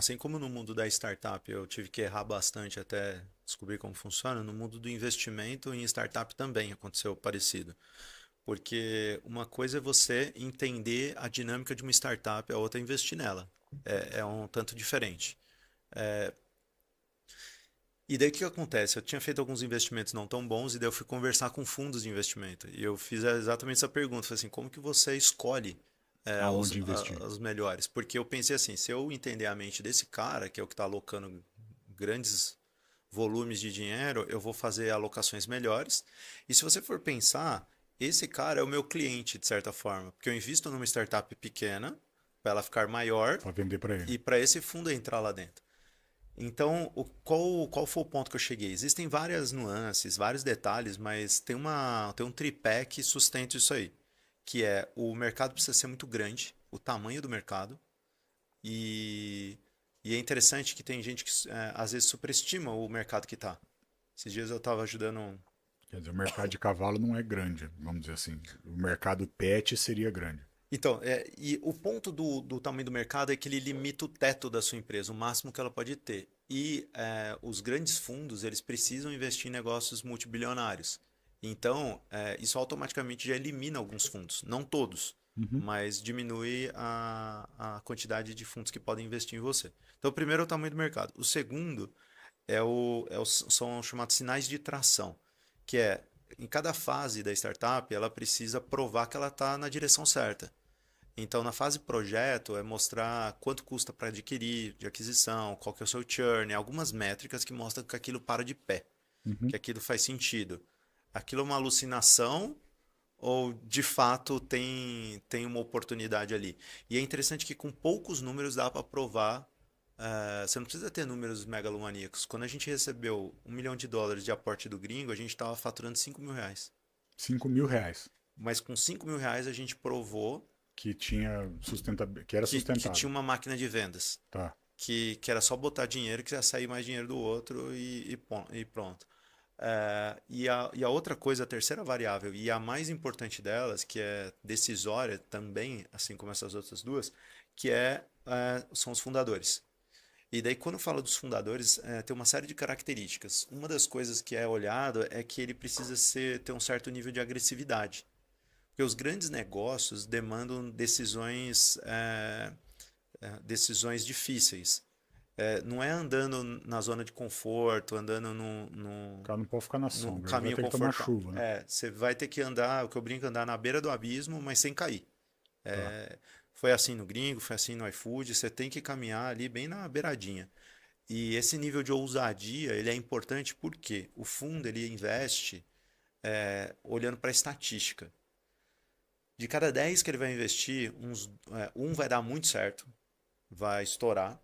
assim como no mundo da startup eu tive que errar bastante até descobrir como funciona, no mundo do investimento em startup também aconteceu parecido. Porque uma coisa é você entender a dinâmica de uma startup, a outra é investir nela. É um tanto diferente. E daí o que acontece? Eu tinha feito alguns investimentos não tão bons e daí eu fui conversar com fundos de investimento. E eu fiz exatamente essa pergunta, falei assim, como que você escolhe Aonde investir? os melhores? Porque eu pensei assim, se eu entender a mente desse cara, que é o que está alocando grandes volumes de dinheiro, eu vou fazer alocações melhores. E se você for pensar, esse cara é o meu cliente, de certa forma, porque eu invisto numa startup pequena para ela ficar maior Para vender para ele. e para esse fundo entrar lá dentro. Então, qual foi o ponto que eu cheguei? Existem várias nuances, vários detalhes, mas tem um tripé que sustenta isso aí, que é o mercado precisa ser muito grande, o tamanho do mercado, e, e é interessante que tem gente que às vezes superestima o mercado que está. Esses dias eu estava ajudando. Quer dizer, o mercado de cavalo não é grande, vamos dizer assim. O mercado pet seria grande. Então, e o ponto do tamanho do mercado é que ele limita o teto da sua empresa, o máximo que ela pode ter. E os grandes fundos, eles precisam investir em negócios multibilionários. Então, isso automaticamente já elimina alguns fundos. Não todos, Uhum. mas diminui a quantidade de fundos que podem investir em você. Então, o primeiro é o tamanho do mercado. O segundo são chamados sinais de tração, que é, em cada fase da startup, ela precisa provar que ela está na direção certa. Então, na fase projeto, é mostrar quanto custa para adquirir, de aquisição, qual que é o seu churn, algumas métricas que mostram que aquilo para de pé, Uhum. que aquilo faz sentido. Aquilo é uma alucinação ou de fato tem uma oportunidade ali? E é interessante que com poucos números dá para provar. Você não precisa ter números megalomaníacos. Quando a gente recebeu US$ 1 milhão de aporte do gringo, a gente estava faturando R$ 5.000. 5.000 reais. Mas com R$ 5.000 a gente provou Que era que tinha sustentável. uma máquina de vendas. Tá. Que era só botar dinheiro que ia sair mais dinheiro do outro e pronto. E a outra coisa, a terceira variável, e a mais importante delas, que é decisória também, assim como essas outras duas, são os fundadores. E daí, quando fala dos fundadores, tem uma série de características. Uma das coisas que é olhado é que ele precisa ter um certo nível de agressividade. Porque os grandes negócios demandam decisões difíceis. Não é andando na zona de conforto, andando O cara não pode ficar na num sombra, ele vai caminho ter que tomar confortável. chuva, né? Você vai ter que andar, o que eu brinco, andar na beira do abismo, mas sem cair. Tá. Foi assim no Gringo, foi assim no iFood, você tem que caminhar ali bem na beiradinha. E esse nível de ousadia, ele é importante porque o fundo ele investe olhando para a estatística. De cada 10 que ele vai investir, um vai dar muito certo, vai estourar.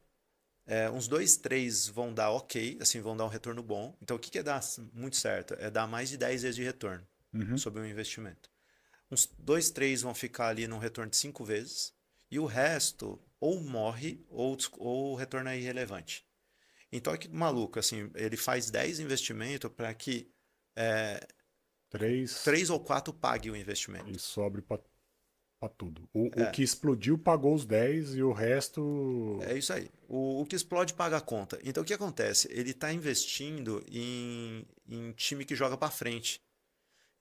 Uns dois, três vão dar ok, assim, vão dar um retorno bom. Então, o que é dar muito certo? É dar mais de 10 vezes de retorno Uhum. sobre um investimento. Uns dois, três vão ficar ali num retorno de 5 vezes. E o resto ou morre ou o retorno é irrelevante. Então, é que maluco, assim, ele faz 10 investimentos para que Três 3 ou 4 pague o e investimento. sobre pra tudo. O É, que explodiu pagou os 10 e o resto. é isso aí. O que explode paga a conta. Então, o que acontece? Ele está investindo em time que joga para frente.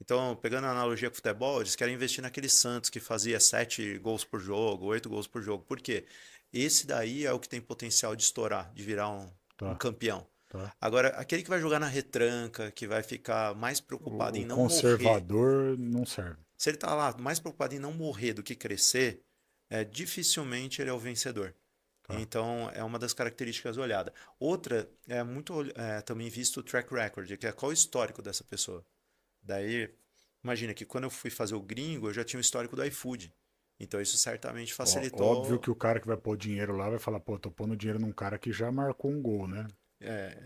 Então, pegando a analogia com o futebol, eles querem investir naquele Santos que fazia 7 gols por jogo, 8 gols por jogo. Por quê? Esse daí é o que tem potencial de estourar, de virar um Tá, campeão. tá. Agora, aquele que vai jogar na retranca, que vai ficar mais preocupado O em não morrer, conservador não serve. se ele está lá mais preocupado em não morrer do que crescer, dificilmente ele é o vencedor. Tá. Então, é uma das características olhada. Outra é muito também visto o track record, que é qual o histórico dessa pessoa. Daí, imagina que quando eu fui fazer o gringo, eu já tinha o histórico do iFood. Então, isso certamente Óbvio facilitou. que o cara que vai pôr dinheiro lá vai falar, pô, tô pondo dinheiro num cara que já marcou um gol, né?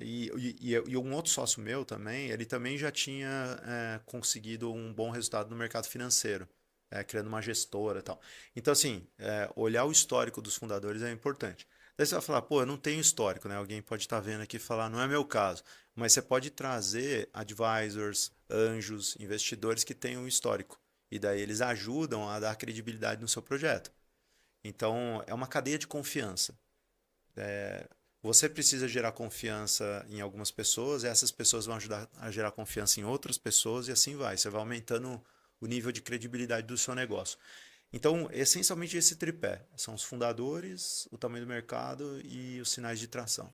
E um outro sócio meu também, ele também já tinha conseguido um bom resultado no mercado financeiro, criando uma gestora e tal. Então, assim, olhar o histórico dos fundadores é importante. Daí você vai falar, pô, eu não tenho histórico, né? Alguém pode estar vendo aqui e falar, não é meu caso. Mas você pode trazer advisors, anjos, investidores que tenham histórico. E daí eles ajudam a dar credibilidade no seu projeto. Então, é uma cadeia de confiança. Você precisa gerar confiança em algumas pessoas, essas pessoas vão ajudar a gerar confiança em outras pessoas e assim vai. Você vai aumentando o nível de credibilidade do seu negócio. Então, essencialmente esse tripé. São os fundadores, o tamanho do mercado e os sinais de tração.